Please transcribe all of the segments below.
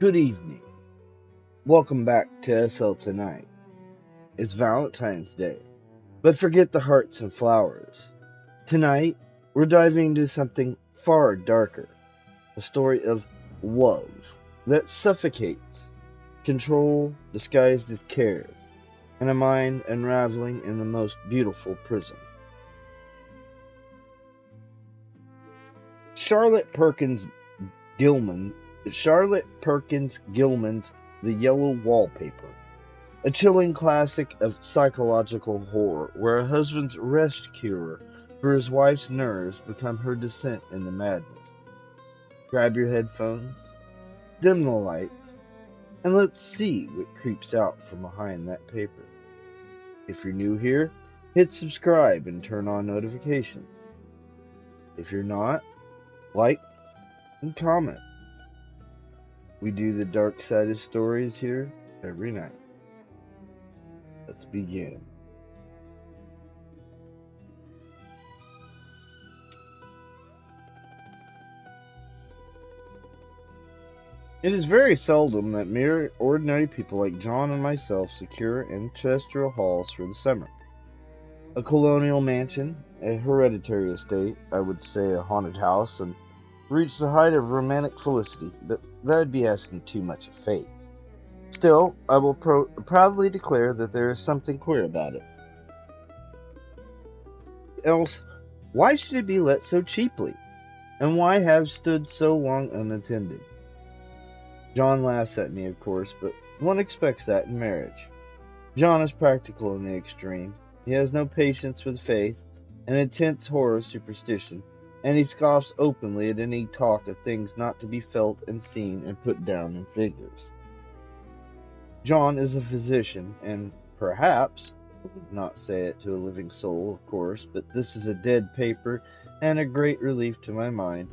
Good evening. Welcome back to SL Tonight. It's Valentine's Day, but forget the hearts and flowers. Tonight, we're diving into something far darker, a story of love that suffocates, control disguised as care, and a mind unraveling in the most beautiful prison. Charlotte Perkins Gilman Charlotte Perkins Gilman's The Yellow Wallpaper, a chilling classic of psychological horror where a husband's rest cure for his wife's nerves become her descent into madness. Grab your headphones, dim the lights, and let's see what creeps out from behind that paper. If you're new here, hit subscribe and turn on notifications. If you're not, like and comment. We do the dark side of stories here every night. Let's begin. It is very seldom that mere ordinary people like John and myself secure ancestral halls for the summer. A colonial mansion, a hereditary estate, I would say a haunted house, and reach the height of romantic felicity, but that would be asking too much of fate. Still, I will proudly declare that there is something queer about it. Else, why should it be let so cheaply? And why have stood so long unattended? John laughs at me, of course, but one expects that in marriage. John is practical in the extreme. He has no patience with faith, an intense horror of superstition, and he scoffs openly at any talk of things not to be felt and seen and put down in figures. John is a physician, and perhaps, I would not say it to a living soul, of course, but this is a dead paper and a great relief to my mind.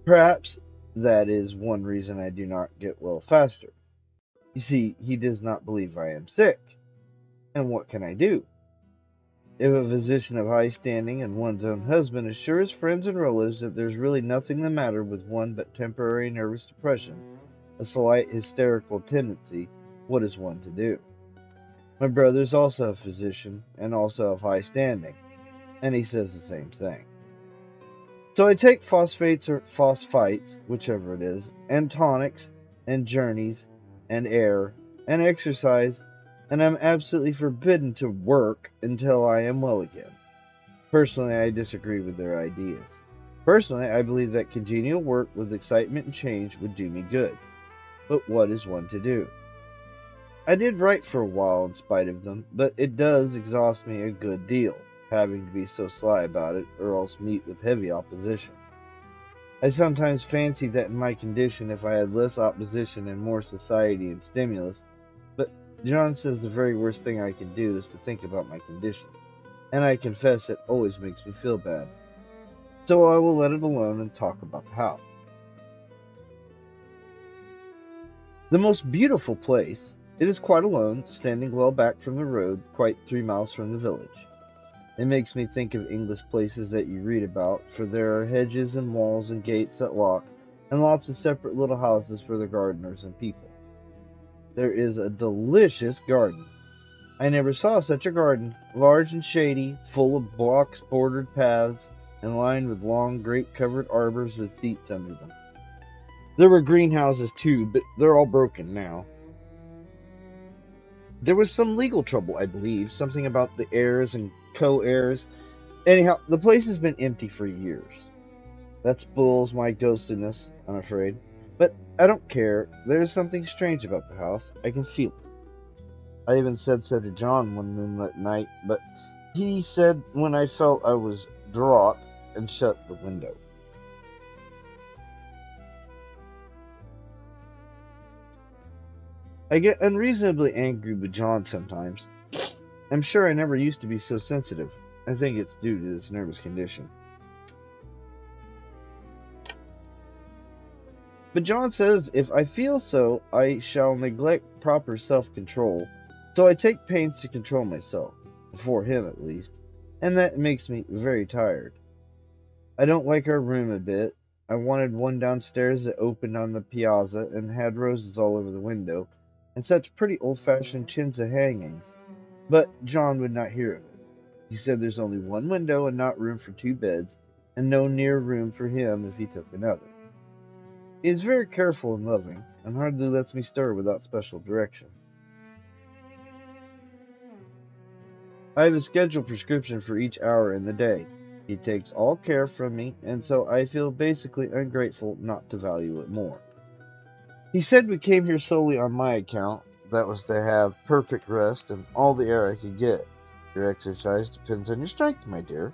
Perhaps that is one reason I do not get well faster. You see, he does not believe I am sick. And what can I do? If a physician of high standing and one's own husband assures friends and relatives that there's really nothing the matter with one but temporary nervous depression, a slight hysterical tendency, what is one to do? My brother is also a physician and also of high standing, and he says the same thing. So I take phosphates or phosphites, whichever it is, and tonics, and journeys, and air, and exercise, and I'm absolutely forbidden to work until I am well again. Personally, I disagree with their ideas. Personally, I believe that congenial work with excitement and change would do me good. But what is one to do? I did write for a while in spite of them, but it does exhaust me a good deal, having to be so sly about it, or else meet with heavy opposition. I sometimes fancy that in my condition, if I had less opposition and more society and stimulus, but John says the very worst thing I can do is to think about my condition, and I confess it always makes me feel bad. So I will let it alone and talk about the house. The most beautiful place. It is quite alone, standing well back from the road, quite 3 miles from the village. It makes me think of English places that you read about, for there are hedges and walls and gates that lock, and lots of separate little houses for the gardeners and people. There is a delicious garden. I never saw such a garden, large and shady, full of box-bordered paths, and lined with long grape-covered arbors with seats under them. There were greenhouses too, but they're all broken now. There was some legal trouble, I believe, something about the heirs and co-heirs. Anyhow, the place has been empty for years. That spoils my ghostliness, I'm afraid. But I don't care. There's something strange about the house. I can feel it. I even said so to John one moonlit night, but he said when I felt I was draught and shut the window. I get unreasonably angry with John sometimes. I'm sure I never used to be so sensitive. I think it's due to this nervous condition. But John says if I feel so, I shall neglect proper self-control, so I take pains to control myself, before him at least, and that makes me very tired. I don't like our room a bit. I wanted one downstairs that opened on the piazza and had roses all over the window, and such pretty old-fashioned chintz hangings. But John would not hear of it. He said there's only one window and not room for two beds, and no near room for him if he took another. He is very careful and loving, and hardly lets me stir without special direction. I have a scheduled prescription for each hour in the day. He takes all care from me, and so I feel basically ungrateful not to value it more. He said we came here solely on my account. That was to have perfect rest and all the air I could get. Your exercise depends on your strength, my dear,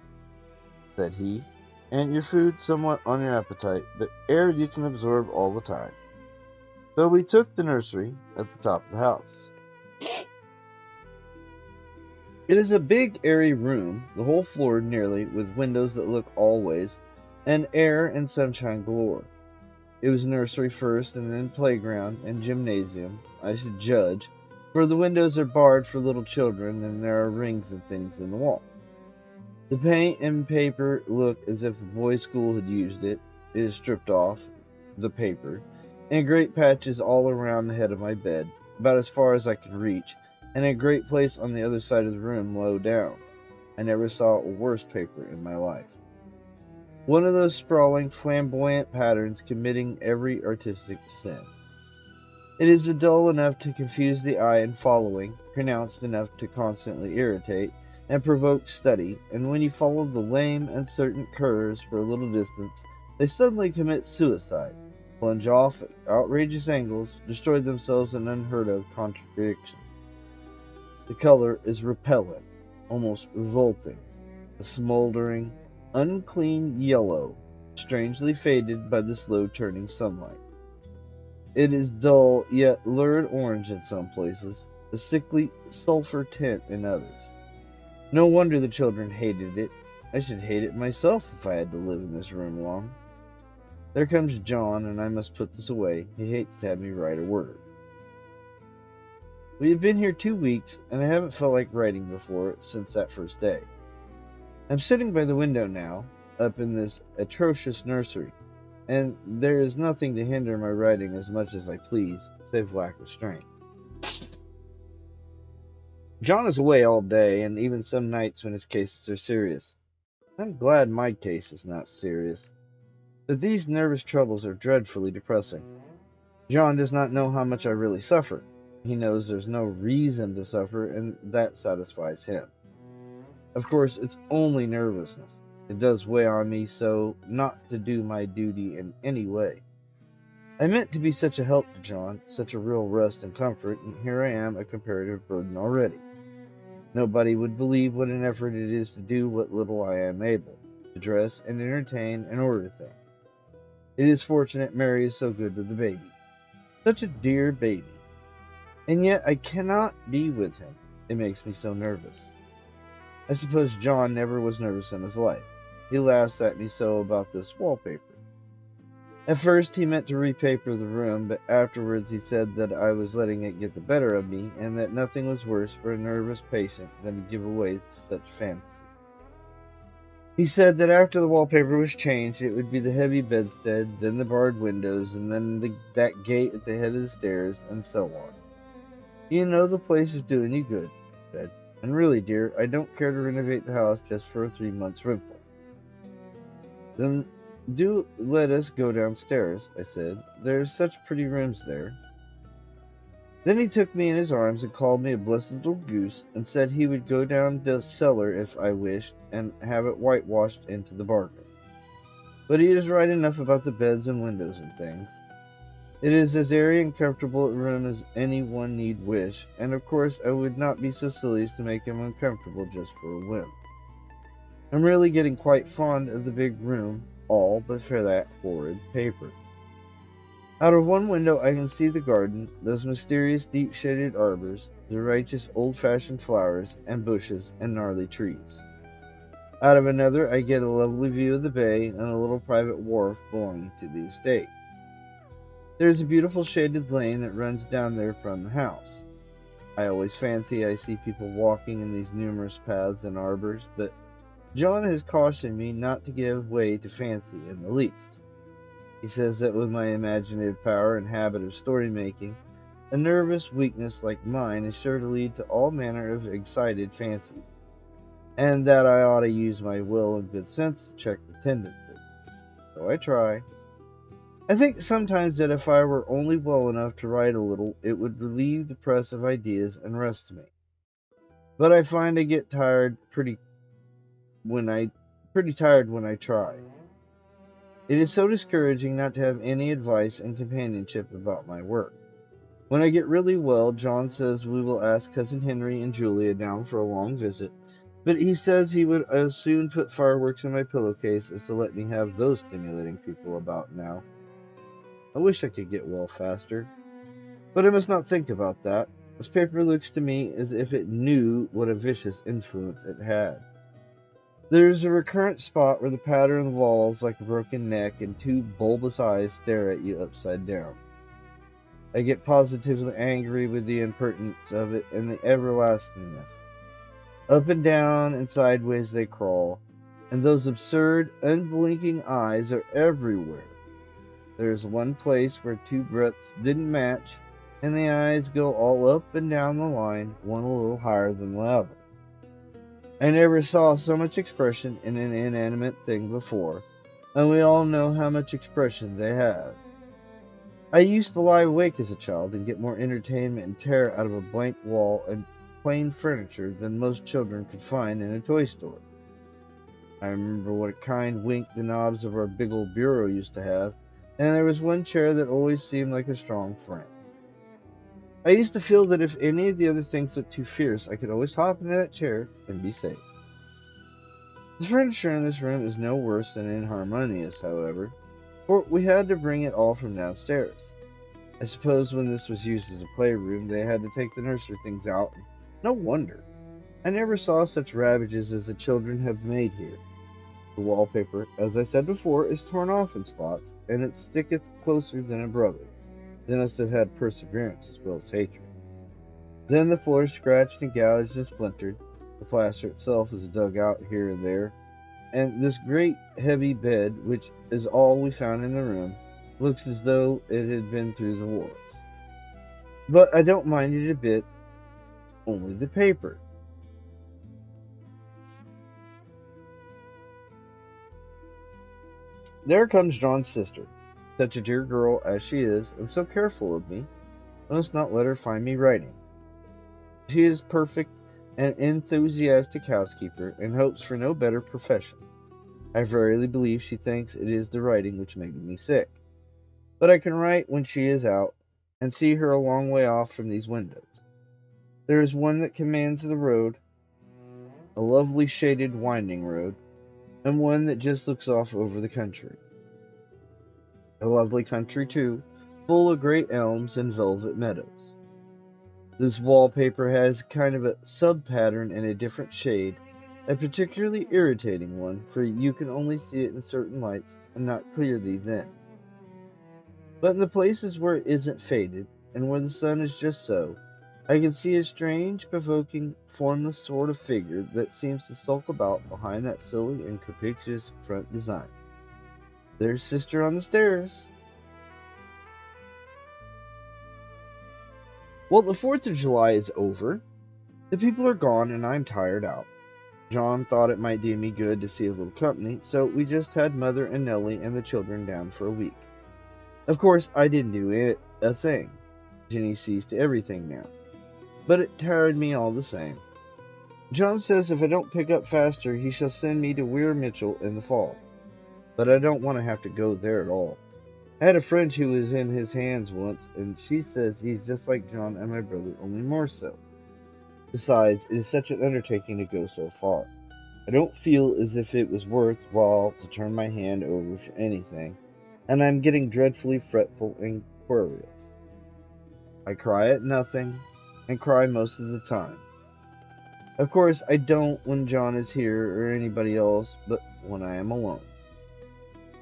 said he, and your food somewhat on your appetite, but air you can absorb all the time. So we took the nursery at the top of the house. It is a big, airy room, the whole floor nearly, with windows that look all ways, and air and sunshine galore. It was nursery first, and then playground and gymnasium, I should judge, for the windows are barred for little children, and there are rings and things in the wall. The paint and paper look as if a boys' school had used it. It is stripped off, the paper, and great patches all around the head of my bed, about as far as I could reach, and a great place on the other side of the room low down. I never saw a worse paper in my life. One of those sprawling, flamboyant patterns committing every artistic sin. It is dull enough to confuse the eye in following, pronounced enough to constantly irritate, and provoke study, and when you follow the lame and certain curves for a little distance, they suddenly commit suicide, plunge off at outrageous angles, destroy themselves in unheard-of contradictions. The color is repellent, almost revolting, a smoldering, unclean yellow, strangely faded by the slow-turning sunlight. It is dull, yet lurid orange in some places, a sickly sulphur tint in others. No wonder the children hated it. I should hate it myself if I had to live in this room long. There comes John, and I must put this away. He hates to have me write a word. We have been here 2 weeks, and I haven't felt like writing before since that first day. I'm sitting by the window now, up in this atrocious nursery, and there is nothing to hinder my writing as much as I please, save lack of strength. John is away all day, and even some nights when his cases are serious. I'm glad my case is not serious, but these nervous troubles are dreadfully depressing. John does not know how much I really suffer. He knows there's no reason to suffer, and that satisfies him. Of course, it's only nervousness. It does weigh on me so not to do my duty in any way. I meant to be such a help to John, such a real rest and comfort, and here I am a comparative burden already. Nobody would believe what an effort it is to do what little I am able, to dress and entertain and order things. It is fortunate Mary is so good with the baby. Such a dear baby. And yet I cannot be with him. It makes me so nervous. I suppose John never was nervous in his life. He laughs at me so about this wallpaper. At first he meant to repaper the room, but afterwards he said that I was letting it get the better of me, and that nothing was worse for a nervous patient than to give way to such fancy. He said that after the wallpaper was changed, it would be the heavy bedstead, then the barred windows, and then that gate at the head of the stairs, and so on. You know the place is doing you good, he said. And really, dear, I don't care to renovate the house just for a 3-month rental. Then do let us go downstairs, I said. There's such pretty rooms there. Then he took me in his arms and called me a blessed little goose, and said he would go down the cellar if I wished, and have it whitewashed into the bargain. But he is right enough about the beds and windows and things. It is as airy and comfortable a room as any one need wish, and of course I would not be so silly as to make him uncomfortable just for a whim. I'm really getting quite fond of the big room, all but for that horrid paper. Out of one window I can see the garden, those mysterious deep-shaded arbors, the righteous old-fashioned flowers and bushes and gnarly trees. Out of another I get a lovely view of the bay and a little private wharf belonging to the estate. There is a beautiful shaded lane that runs down there from the house. I always fancy I see people walking in these numerous paths and arbors, but John has cautioned me not to give way to fancy in the least. He says that with my imaginative power and habit of story making, a nervous weakness like mine is sure to lead to all manner of excited fancies, and that I ought to use my will and good sense to check the tendency. So I try. I think sometimes that if I were only well enough to write a little, it would relieve the press of ideas and rest me. But I find I get when I pretty tired when I try. It is so discouraging not to have any advice and companionship about my work. When I get really well, John says we will ask Cousin Henry and Julia down for a long visit, but he says he would as soon put fireworks in my pillowcase as to let me have those stimulating people about now. I wish I could get well faster, but I must not think about that. This paper looks to me as if it knew what a vicious influence it had. There is a recurrent spot where the pattern of the walls like a broken neck and two bulbous eyes stare at you upside down. I get positively angry with the impertinence of it and the everlastingness. Up and down and sideways they crawl, and those absurd, unblinking eyes are everywhere. There is one place where two breadths didn't match, and the eyes go all up and down the line, one a little higher than the other. I never saw so much expression in an inanimate thing before, and we all know how much expression they have. I used to lie awake as a child and get more entertainment and terror out of a blank wall and plain furniture than most children could find in a toy store. I remember what a kind wink the knobs of our big old bureau used to have, and there was one chair that always seemed like a strong friend. I used to feel that if any of the other things looked too fierce, I could always hop into that chair and be safe. The furniture in this room is no worse than inharmonious, however, for we had to bring it all from downstairs. I suppose when this was used as a playroom, they had to take the nursery things out. No wonder. I never saw such ravages as the children have made here. The wallpaper, as I said before, is torn off in spots, and it sticketh closer than a brother. They must have had perseverance as well as hatred. Then the floor is scratched and gouged and splintered. The plaster itself is dug out here and there, and this great heavy bed, which is all we found in the room, looks as though it had been through the wars. But I don't mind it a bit, only the paper. There comes John's sister, such a dear girl as she is, and so careful of me. I must not let her find me writing. She is perfect and enthusiastic housekeeper, and hopes for no better profession. I verily believe she thinks it is the writing which makes me sick. But I can write when she is out, and see her a long way off from these windows. There is one that commands the road, a lovely shaded winding road, and one that just looks off over the country. A lovely country, too, full of great elms and velvet meadows. This wallpaper has kind of a sub-pattern in a different shade, a particularly irritating one, for you can only see it in certain lights, and not clearly then. But in the places where it isn't faded, and where the sun is just so, I can see a strange, provoking, formless sort of figure that seems to sulk about behind that silly and capricious front design. There's sister on the stairs. Well, the 4th of July is over. The people are gone, and I'm tired out. John thought it might do me good to see a little company, so we just had Mother and Nellie and the children down for a week. Of course, I didn't do a thing. Jenny sees to everything now. But it tired me all the same. John says if I don't pick up faster, he shall send me to Weir Mitchell in the fall. But I don't want to have to go there at all. I had a friend who was in his hands once, and she says he's just like John and my brother, only more so. Besides, it is such an undertaking to go so far. I don't feel as if it was worth while to turn my hand over for anything, and I'm getting dreadfully fretful and querulous. I cry at nothing, and cry most of the time. Of course, I don't when John is here or anybody else, but when I am alone.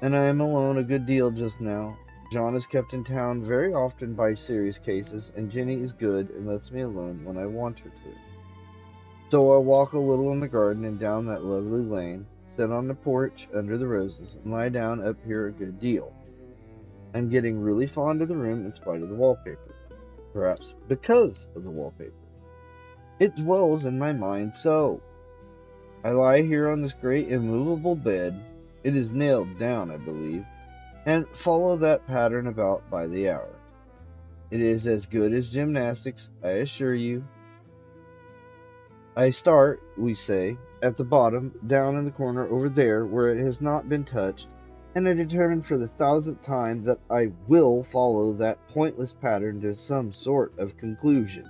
And I am alone a good deal just now. John is kept in town very often by serious cases, and Jenny is good and lets me alone when I want her to. So I walk a little in the garden and down that lovely lane, sit on the porch under the roses, and lie down up here a good deal. I'm getting really fond of the room in spite of the wallpaper. Perhaps because of the wallpaper. It dwells in my mind so. I lie here on this great immovable bed. It is nailed down, I believe, and follow that pattern about by the hour. It is as good as gymnastics, I assure you. I start, we say, at the bottom, down in the corner over there where it has not been touched, and I determine for the thousandth time that I will follow that pointless pattern to some sort of conclusion.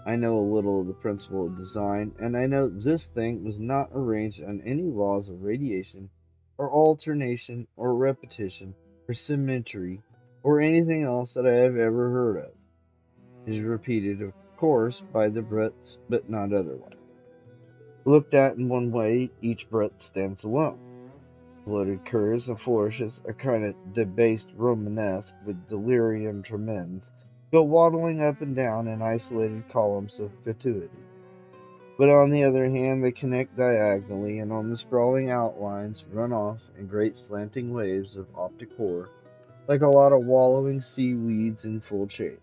I know a little of the principle of design, and I know this thing was not arranged on any laws of radiation, or alternation, or repetition, or symmetry, or anything else that I have ever heard of. It is repeated, of course, by the breadths, but not otherwise. Looked at in one way, each breadth stands alone. Floated curves and flourishes, a kind of debased Romanesque with delirium tremens, go waddling up and down in isolated columns of fatuity. But on the other hand, they connect diagonally, and on the sprawling outlines run off in great slanting waves of optic horror, like a lot of wallowing seaweeds in full chase.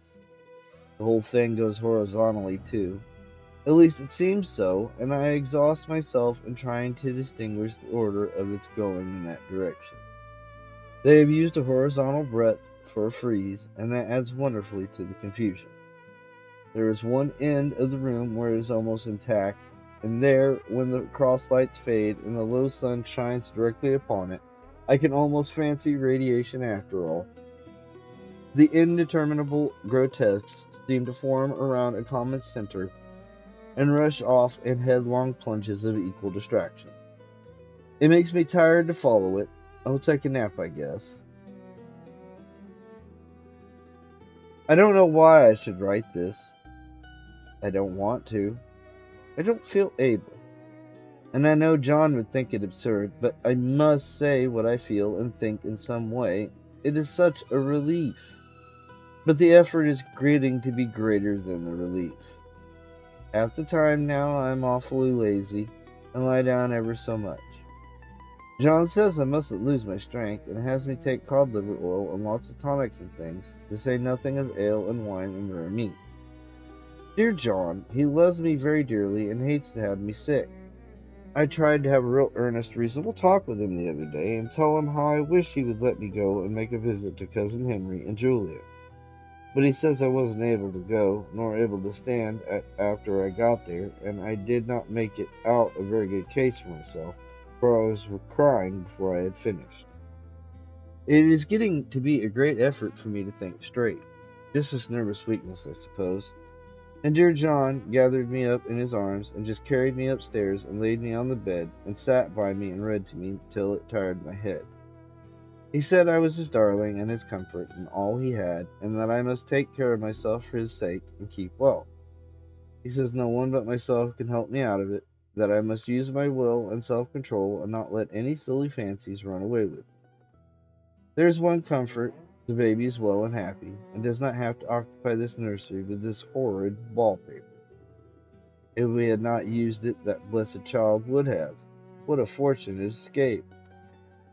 The whole thing goes horizontally, too. At least it seems so, and I exhaust myself in trying to distinguish the order of its going in that direction. They have used a horizontal breadth for a frieze, and that adds wonderfully to the confusion. There is one end of the room where it is almost intact, and there, when the cross lights fade and the low sun shines directly upon it, I can almost fancy radiation after all. The indeterminable grotesques seem to form around a common center and rush off in headlong plunges of equal distraction. It makes me tired to follow it. I'll take a nap, I guess. I don't know why I should write this. I don't want to. I don't feel able. And I know John would think it absurd, but I must say what I feel and think in some way. It is such a relief. But the effort is getting to be greater than the relief. Half the time now I'm awfully lazy and lie down ever so much. John says I mustn't lose my strength and has me take cod liver oil and lots of tonics and things, to say nothing of ale and wine and rare meat. Dear John, he loves me very dearly and hates to have me sick. I tried to have a real earnest, reasonable talk with him the other day and tell him how I wish he would let me go and make a visit to Cousin Henry and Julia. But he says I wasn't able to go, nor able to stand after I got there, and I did not make it out a very good case for myself, for I was crying before I had finished. It is getting to be a great effort for me to think straight. Just this nervous weakness, I suppose. And dear John gathered me up in his arms and just carried me upstairs and laid me on the bed and sat by me and read to me till it tired my head. He said I was his darling and his comfort and all he had, and that I must take care of myself for his sake and keep well. He says no one but myself can help me out of it, that I must use my will and self-control and not let any silly fancies run away with me. There is one comfort, the baby is well and happy, and does not have to occupy this nursery with this horrid wallpaper. If we had not used it, that blessed child would have. What a fortunate escape!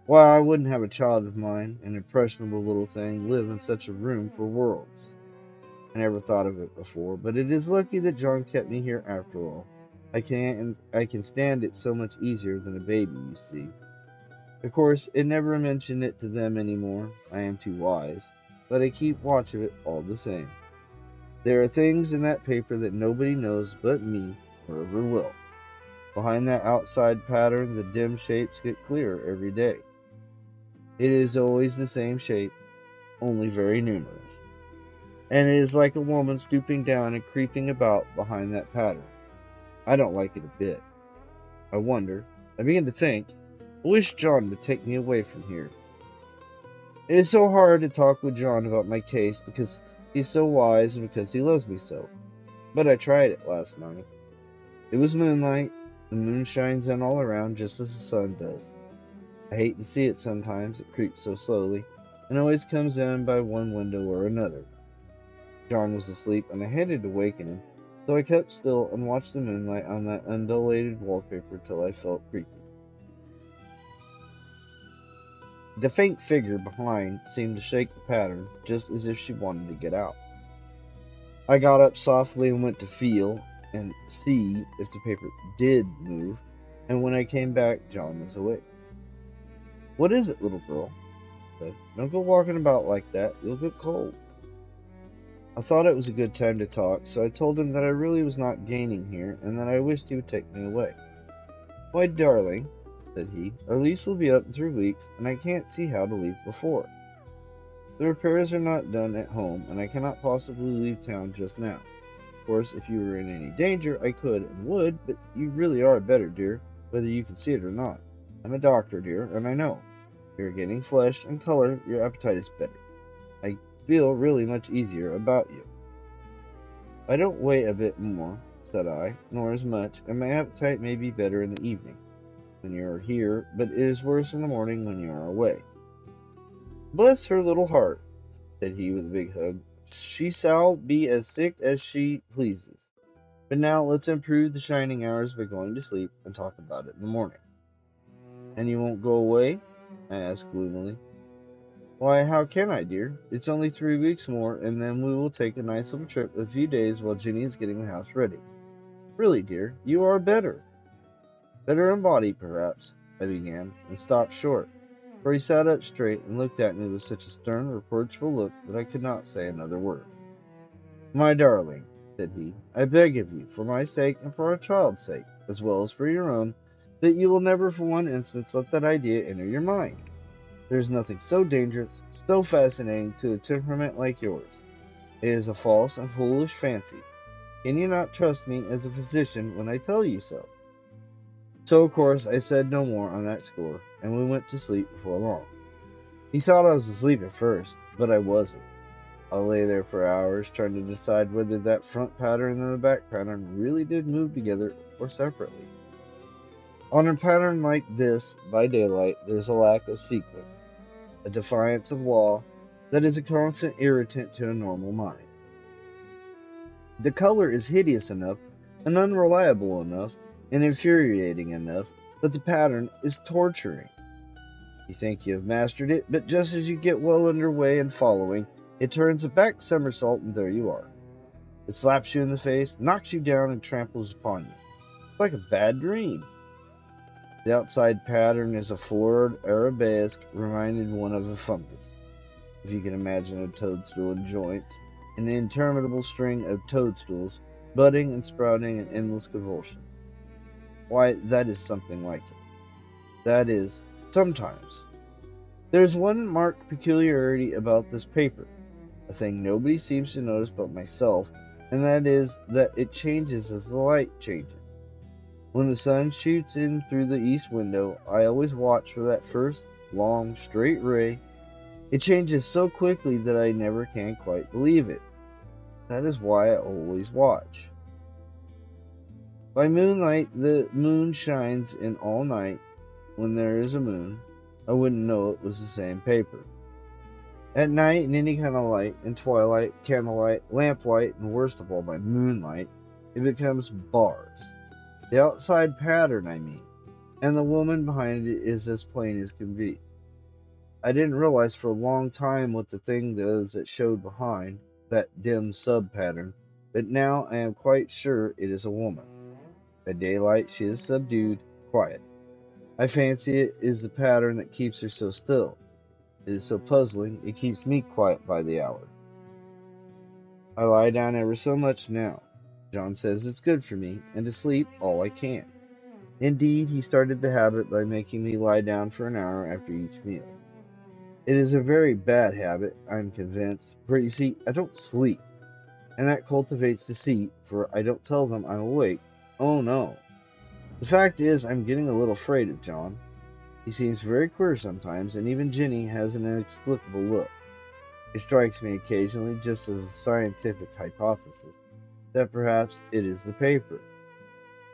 Why, I wouldn't have a child of mine, an impressionable little thing, live in such a room for worlds. I never thought of it before, but it is lucky that John kept me here after all. I can stand it so much easier than a baby, you see. Of course, it never mentioned it to them any more. I am too wise, but I keep watch of it all the same. There are things in that paper that nobody knows but me, or ever will. Behind that outside pattern, the dim shapes get clearer every day. It is always the same shape, only very numerous. And it is like a woman stooping down and creeping about behind that pattern. I don't like it a bit. I wonder, I begin to think, I wish John would take me away from here. It is so hard to talk with John about my case because he's so wise and because he loves me so. But I tried it last night. It was moonlight. The moon shines in all around just as the sun does. I hate to see it sometimes, it creeps so slowly, and always comes in by one window or another. John was asleep, and I hated to waken him, so I kept still and watched the moonlight on that undulated wallpaper till I felt creepy. The faint figure behind seemed to shake the pattern just as if she wanted to get out. I got up softly and went to feel and see if the paper did move, and when I came back, John was awake. "What is it, little girl?" I said. "Don't go walking about like that. You'll get cold." I thought it was a good time to talk, so I told him that I really was not gaining here and that I wished he would take me away. "Why, darling," said he, "our lease will be up in 3 weeks, and I can't see how to leave before. The repairs are not done at home, and I cannot possibly leave town just now. Of course, if you were in any danger, I could and would, but you really are better, dear, whether you can see it or not. I'm a doctor, dear, and I know. You're getting flesh and color, your appetite is better. I feel really much easier about you." "I don't weigh a bit more," said I, "nor as much, and my appetite may be better in the evening, when you are here, but it is worse in the morning when you are away." "Bless her little heart," said he with a big hug. "She shall be as sick as she pleases. But now let's improve the shining hours by going to sleep and talk about it in the morning." "And you won't go away?" I asked gloomily. "Why, how can I, dear? It's only 3 weeks more, and then we will take a nice little trip a few days while Jenny is getting the house ready. Really, dear, you are better." "Better in body, perhaps," I began, and stopped short, for he sat up straight and looked at me with such a stern, reproachful look that I could not say another word. "My darling," said he, "I beg of you, for my sake and for our child's sake, as well as for your own, that you will never for one instant let that idea enter your mind. There is nothing so dangerous, so fascinating to a temperament like yours. It is a false and foolish fancy. Can you not trust me as a physician when I tell you so?" So, of course, I said no more on that score, and we went to sleep before long. He thought I was asleep at first, but I wasn't. I lay there for hours trying to decide whether that front pattern and the back pattern really did move together or separately. On a pattern like this, by daylight, there's a lack of sequence, a defiance of law that is a constant irritant to a normal mind. The color is hideous enough, and unreliable enough, and infuriating enough, but the pattern is torturing. You think you have mastered it, but just as you get well under way and following, it turns a back somersault and there you are. It slaps you in the face, knocks you down, and tramples upon you. It's like a bad dream. The outside pattern is a florid arabesque reminding one of a fungus, if you can imagine a toadstool in joints, an interminable string of toadstools, budding and sprouting in endless convulsions. Why, that is something like it. That is, sometimes. There's one marked peculiarity about this paper, a thing nobody seems to notice but myself, and that is that it changes as the light changes. When the sun shoots in through the east window, I always watch for that first long, straight ray. It changes so quickly that I never can quite believe it. That is why I always watch. By moonlight, the moon shines in all night. When there is a moon, I wouldn't know it was the same paper. At night, in any kind of light, in twilight, candlelight, lamplight, and worst of all by moonlight, it becomes bars. The outside pattern, I mean, and the woman behind it is as plain as can be. I didn't realize for a long time what the thing was that showed behind that dim sub-pattern, but now I am quite sure it is a woman. By daylight she is subdued, quiet. I fancy it is the pattern that keeps her so still. It is so puzzling, it keeps me quiet by the hour. I lie down ever so much now. John says it's good for me, and to sleep all I can. Indeed, he started the habit by making me lie down for an hour after each meal. It is a very bad habit, I am convinced, for you see, I don't sleep, and that cultivates deceit, for I don't tell them I'm awake. Oh no. The fact is, I'm getting a little afraid of John. He seems very queer sometimes, and even Jenny has an inexplicable look. It strikes me occasionally, just as a scientific hypothesis, that perhaps it is the paper.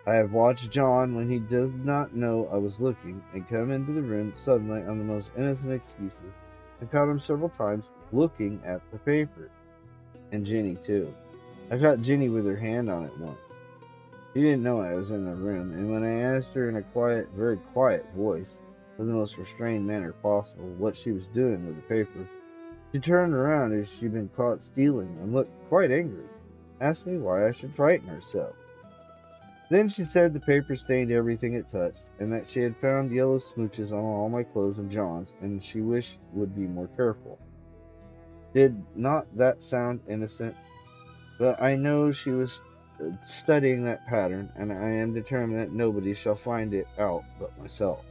I have watched John when he does not know I was looking, and come into the room suddenly on the most innocent excuses, and found him several times looking at the paper. And Jenny, too. I caught Jenny with her hand on it once. She didn't know I was in the room, and when I asked her in a quiet, very quiet voice, in the most restrained manner possible, what she was doing with the paper. She turned around as she'd been caught stealing and looked quite angry. Asked me why I should frighten her so. Then she said the paper stained everything it touched, and that she had found yellow smooches on all my clothes and John's, and she wished would be more careful. Did not that sound innocent? But I know she was studying that pattern, and I am determined that nobody shall find it out but myself.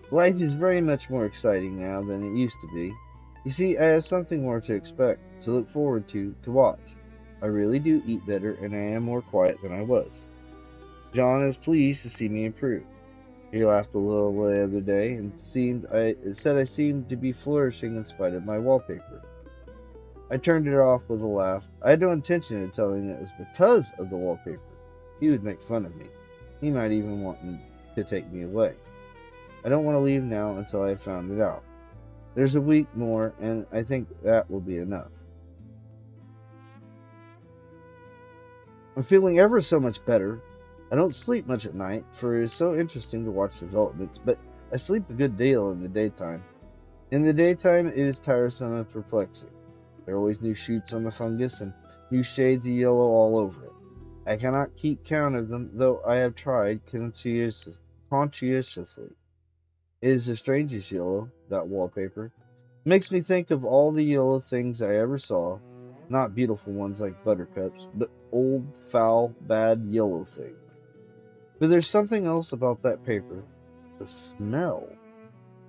Life is very much more exciting now than it used to be. You see, I have something more to expect, to look forward to watch. I really do eat better, and I am more quiet than I was. John is pleased to see me improve. He laughed a little the other day and said I seemed to be flourishing in spite of my wallpaper. I turned it off with a laugh. I had no intention of telling him it was because of the wallpaper. He would make fun of me. He might even want to take me away. I don't want to leave now until I have found it out. There's a week more, and I think that will be enough. I'm feeling ever so much better. I don't sleep much at night, for it is so interesting to watch developments, but I sleep a good deal in the daytime. In the daytime, it is tiresome and perplexing. There are always new shoots on the fungus and new shades of yellow all over it. I cannot keep count of them, though I have tried conscientiously. It is the strangest yellow, that wallpaper. It makes me think of all the yellow things I ever saw, not beautiful ones like buttercups, but old, foul, bad yellow things. But there's something else about that paper. The smell.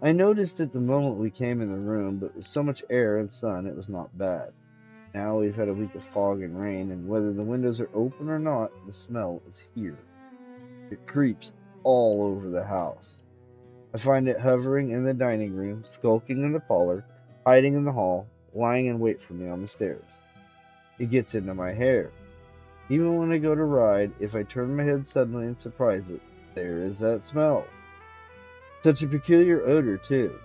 I noticed it the moment we came in the room, but with so much air and sun it was not bad. Now we've had a week of fog and rain, and whether the windows are open or not, the smell is here. It creeps all over the house. I find it hovering in the dining room, skulking in the parlor, hiding in the hall, lying in wait for me on the stairs. It gets into my hair. Even when I go to ride, if I turn my head suddenly and surprise it, there is that smell. Such a peculiar odor, too.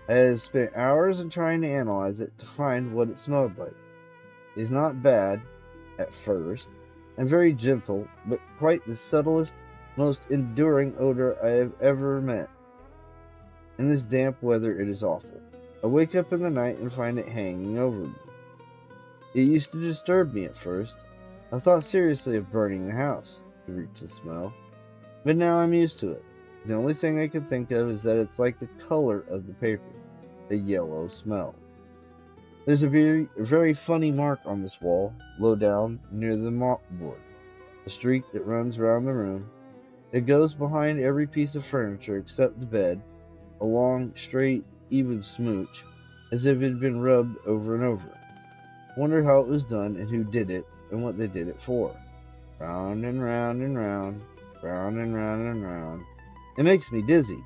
I have spent hours in trying to analyze it to find what it smelled like. It is not bad, at first, and very gentle, but quite the subtlest, most enduring odor I have ever met. In this damp weather it is awful. I wake up in the night and find it hanging over me. It used to disturb me at first. I thought seriously of burning the house to reach the smell, but now I'm used to it. The only thing I can think of is that it's like the color of the paper, the yellow smell. There's a very funny mark on this wall, low down near the mopboard, a streak that runs round the room. It goes behind every piece of furniture except the bed, a long, straight, even smooch, as if it had been rubbed over and over. Wonder how it was done and who did it and what they did it for. Round and round and round, round and round and round. It makes me dizzy.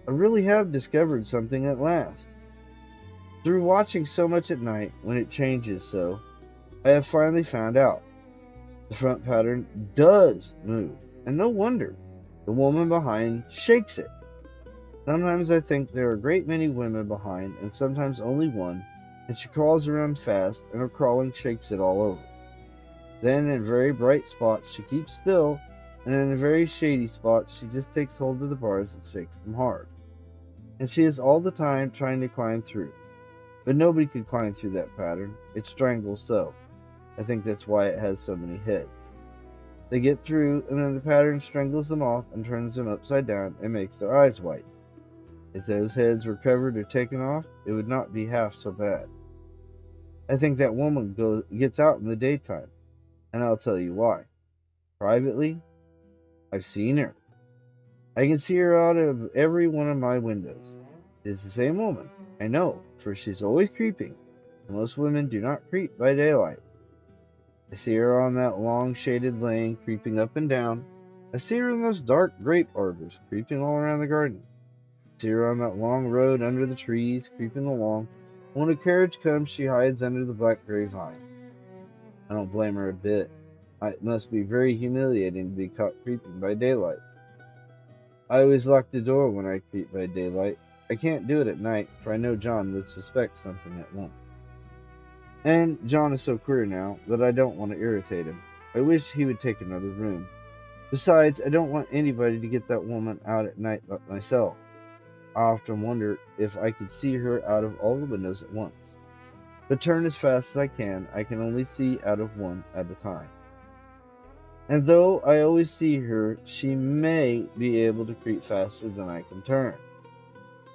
I really have discovered something at last. Through watching so much at night, when it changes so, I have finally found out. The front pattern does move, and no wonder. The woman behind shakes it. Sometimes I think there are a great many women behind, and sometimes only one, and she crawls around fast, and her crawling shakes it all over. Then in very bright spots she keeps still, and in a very shady spot she just takes hold of the bars and shakes them hard. And she is all the time trying to climb through. But nobody could climb through that pattern. It strangles so. I think that's why it has so many heads. They get through, and then the pattern strangles them off and turns them upside down and makes their eyes white. If those heads were covered or taken off, it would not be half so bad. I think that woman gets out in the daytime, and I'll tell you why. Privately, I've seen her. I can see her out of every one of my windows. It is the same woman, I know, for she's always creeping, and most women do not creep by daylight. I see her on that long shaded lane, creeping up and down. I see her in those dark grape arbors, creeping all around the garden. I see her on that long road under the trees, creeping along. When a carriage comes, she hides under the blackberry vine. I don't blame her a bit. It must be very humiliating to be caught creeping by daylight. I always lock the door when I creep by daylight. I can't do it at night, for I know John would suspect something at once. And John is so queer now that I don't want to irritate him. I wish he would take another room. Besides, I don't want anybody to get that woman out at night but myself. I often wonder if I could see her out of all the windows at once. But turn as fast as I can only see out of one at a time. And though I always see her, she may be able to creep faster than I can turn.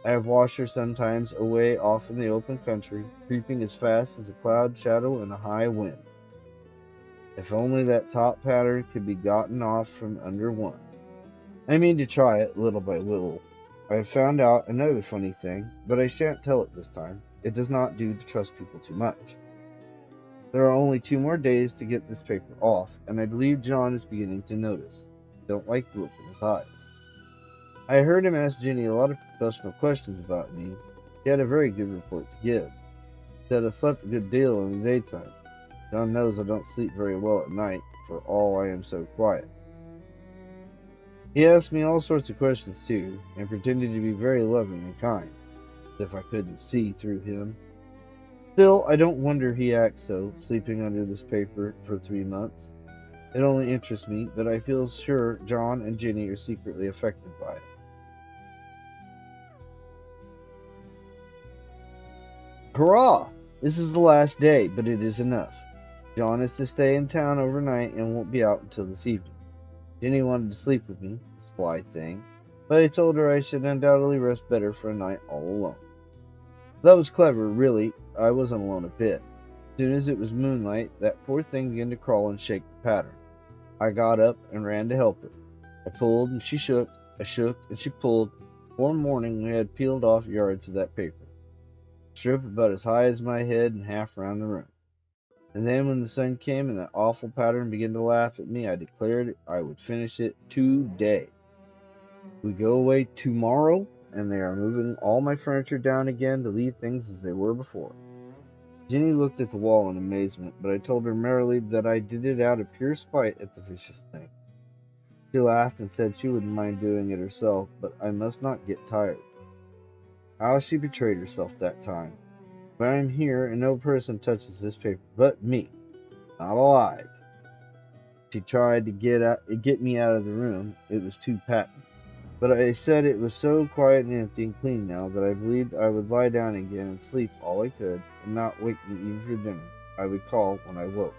I have watched her sometimes away off in the open country, creeping as fast as a cloud shadow in a high wind. If only that top pattern could be gotten off from under one. I mean to try it little by little. I have found out another funny thing, but I shan't tell it this time. It does not do to trust people too much. There are only 2 more days to get this paper off, and I believe John is beginning to notice. I don't like the look in his eyes. I heard him ask Jenny a lot of professional questions about me. He had a very good report to give. He said I slept a good deal in the daytime. John knows I don't sleep very well at night, for all I am so quiet. He asked me all sorts of questions too, and pretended to be very loving and kind, as if I couldn't see through him. Still, I don't wonder he acts so, sleeping under this paper for 3 months. It only interests me, but I feel sure John and Jenny are secretly affected by it. Hurrah! This is the last day, but it is enough. John is to stay in town overnight and won't be out until this evening. Jenny wanted to sleep with me, sly thing, but I told her I should undoubtedly rest better for a night all alone. That was clever, really. I wasn't alone a bit. As soon as it was moonlight, that poor thing began to crawl and shake the pattern. I got up and ran to help her. I pulled and she shook, I shook and she pulled. Before morning we had peeled off yards of that paper, a strip about as high as my head and half around the room. And then when the sun came and that awful pattern began to laugh at me, I declared I would finish it today. We go away tomorrow, and they are moving all my furniture down again to leave things as they were before. Jenny looked at the wall in amazement, but I told her merrily that I did it out of pure spite at the vicious thing. She laughed and said she wouldn't mind doing it herself, but I must not get tired. How she betrayed herself that time. But I am here, and no person touches this paper but me. Not alive. She tried to get me out of the room. It was too patent. But I said it was so quiet and empty and clean now that I believed I would lie down again and sleep all I could, and not wake me even for dinner. I would call when I woke.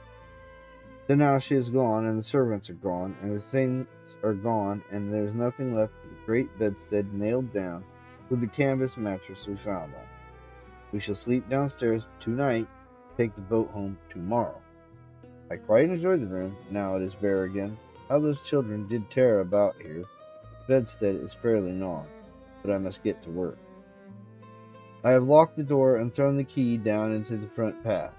So now she is gone, and the servants are gone, and the things are gone, and there is nothing left but the great bedstead nailed down with the canvas mattress we found on it. We shall sleep downstairs tonight, take the boat home tomorrow. I quite enjoy the room, now it is bare again. How those children did tear about here. The bedstead is fairly gnawed, but I must get to work. I have locked the door and thrown the key down into the front path.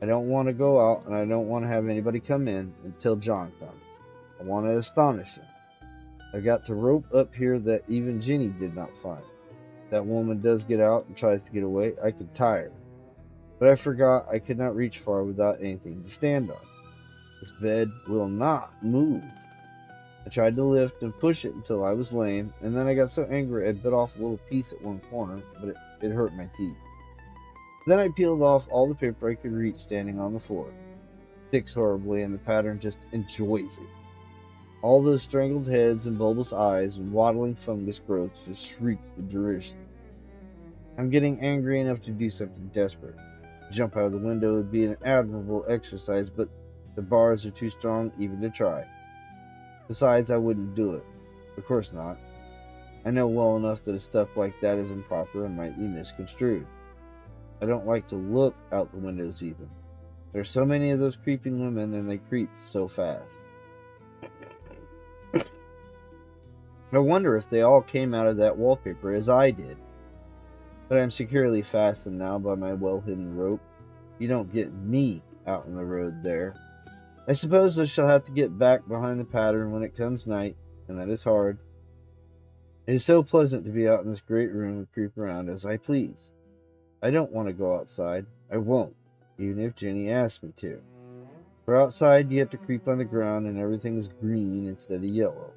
I don't want to go out, and I don't want to have anybody come in until John comes. I want to astonish him. I've got to rope up here that even Jenny did not find. If that woman does get out and tries to get away, I could tie her. But I forgot I could not reach far without anything to stand on. This bed will not move. I tried to lift and push it until I was lame, and then I got so angry I bit off a little piece at one corner, but it hurt my teeth. Then I peeled off all the paper I could reach standing on the floor. It sticks horribly, and the pattern just enjoys it. All those strangled heads and bulbous eyes and waddling fungus growths just shriek with derision. I'm getting angry enough to do something desperate. Jump out of the window would be an admirable exercise, but the bars are too strong even to try. Besides, I wouldn't do it. Of course not. I know well enough that a step like that is improper and might be misconstrued. I don't like to look out the windows even. There are so many of those creeping women, and they creep so fast. I wonder if they all came out of that wallpaper as I did. But I'm securely fastened now by my well-hidden rope. You don't get me out on the road there. I suppose I shall have to get back behind the pattern when it comes night, and that is hard. It is so pleasant to be out in this great room and creep around as I please. I don't want to go outside. I won't, even if Jenny asks me to. For outside you have to creep on the ground and everything is green instead of yellow.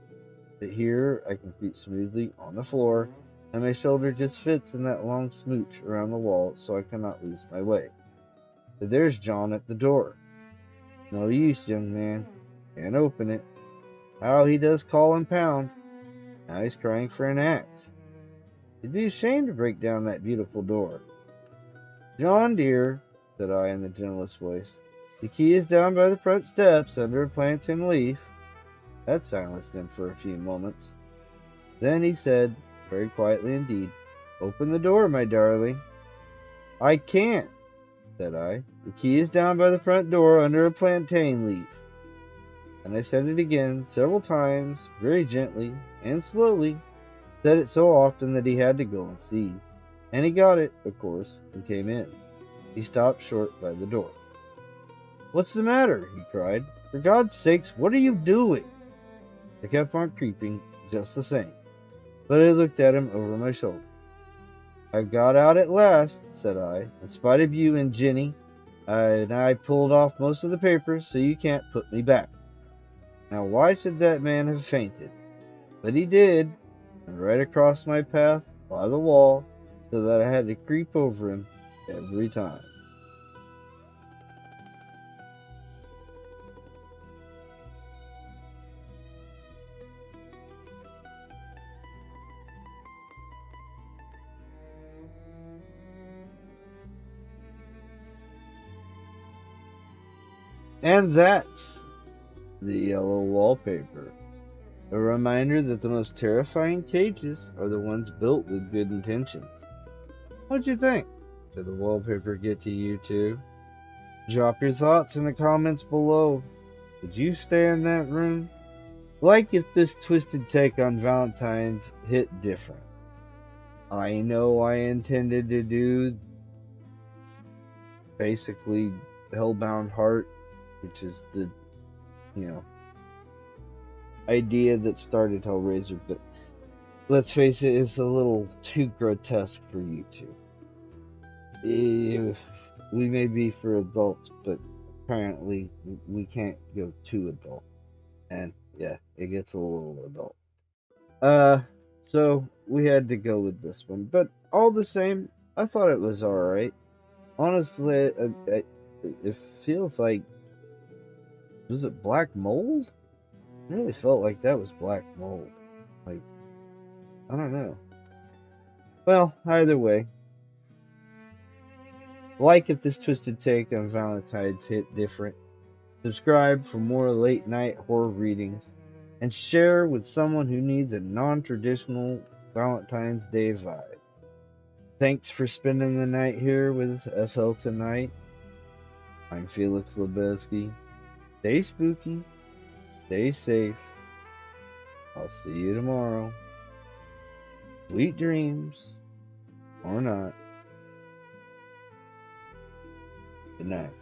But here I can creep smoothly on the floor, and my shoulder just fits in that long smooch around the wall so I cannot lose my way. But there's John at the door. No use, young man. Can't open it. How he does call and pound. Now he's crying for an axe. He'd be ashamed to break down that beautiful door. John, dear, said I in the gentlest voice, the key is down by the front steps under a plantain leaf. That silenced him for a few moments. Then he said, very quietly indeed, open the door, my darling. I can't, said I. The key is down by the front door under a plantain leaf. And I said it again several times, very gently and slowly. Said it so often that he had to go and see. And he got it, of course, and came in. He stopped short by the door. What's the matter? He cried. For God's sakes, what are you doing? I kept on creeping, just the same. But I looked at him over my shoulder. I've got out at last, said I, in spite of you and Jenny. And I pulled off most of the papers, so you can't put me back. Now why should that man have fainted? But he did, and right across my path, by the wall, so that I had to creep over him every time. And that's the Yellow Wallpaper. A reminder that the most terrifying cages are the ones built with good intentions. What'd you think? Did the wallpaper get to you too? Drop your thoughts in the comments below. Would you stay in that room? Like if this twisted take on Valentine's hit different. I know I intended to do basically Hellbound Heart, which is the, idea that started Hellraiser, but let's face it, it's a little too grotesque for you two. We may be for adults, but apparently we can't go too adult. And yeah, it gets a little adult. So we had to go with this one. But all the same, I thought it was alright. Honestly, it feels like, was it black mold? It really felt like that was black mold. Like, I don't know. Well, either way. Like if this twisted take on Valentine's hit different. Subscribe for more late night horror readings. And share with someone who needs a non-traditional Valentine's Day vibe. Thanks for spending the night here with SL tonight. I'm Felix Lebeski. Stay spooky. Stay safe. I'll see you tomorrow. Sweet dreams. Or not. Good night.